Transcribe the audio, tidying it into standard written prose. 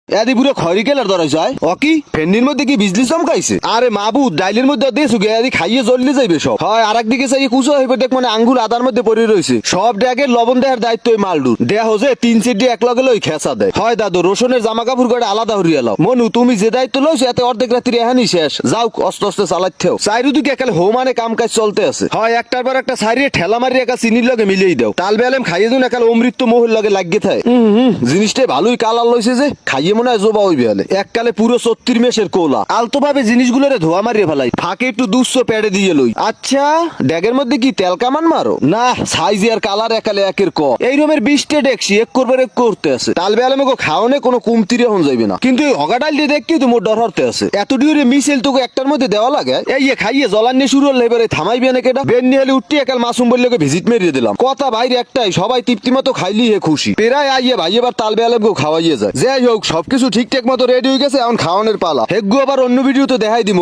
এদি পুরো খয়রি কেলার ধরাই যায় অকি ফেন্ডির মধ্যে কি বিজলি চমকাইছে আরে মাবুদ ডাইলের মধ্যে দেশ গে এদি খাইয়ে জ্বললে যাইবে সব হয় আর একদিকে চাই কুচো হইবে দেখ মানে আঙ্গুল আদার মধ্যে পড়ে রয়েছে সব ড্যাগের লবণ দেওয়ার দায়িত্ব ওই মালডুর দেয়া হচ্ছে 3 এক লগে লই খেসা দেয় হয় দাদু রসুনের জামা কাপড় করে আলাদা হরিয়া লাও মনু তুমি যে দায়িত্ব লইছো এতে অর্ধেক রাত্রি এহানি শেষ যাও অস্তে অস্তে চালাইতেও সাইরু দিকে একালে হোমানে কাম কাজ চলতে আছে হয় একটার পর একটা সাইরে ঠেলা মারি একা চিনির লগে মিলিয়ে দাও তাল বেলেম খাইয়ে দিন একালে অমৃত মোহের লগে লাগিয়ে থাকে জিনিসটা ভালোই কালার লইছে যে খাইয়ে মনে হয় জোবা হইবে হলে এককালে পুরো 36 মেশের কোলা আলতো ভাবে জিনিসগুলোরে ধোয়া মারিয়ে ফেলাই ফাঁকে একটু 200 প্যাডে দিয়ে লই আচ্ছা ড্যাগের মধ্যে কি তেল কামান মারো না সাইজ আর কালার একালে একের ক এই রকমের 20টা ডেকছি এক করবার এক করতে আছে তাল বেলামে গো খাওয়ানে কোনো কমতিরে হন যাইবে না কিন্তু এই হগাডাল দিয়ে দেখি তো মোর ডর হরতে আছে এত ডিউরে মিছিল তোকে একটার মধ্যে দেওয়া লাগে এই খাইয়ে জ্বলানি শুরু হলে এবারে থামাইবে না কেটা বেন নিয়ে হলে উঠতে একাল মাসুম বললে ভিজিট মেরিয়ে দিলাম কথা বাইরে একটাই সবাই তৃপ্তি মতো খাইলি হে খুশি পেরাই আইয়ে ভাই এবার তাল বেলাম গো খাওয়াইয়ে যায় যাই হোক সবকিছু ঠিকঠাক মতো রেডি হয়ে গেছে এখন খাওয়ানোর পালা হেগু আবার অন্য ভিডিও তো দেখাই দিব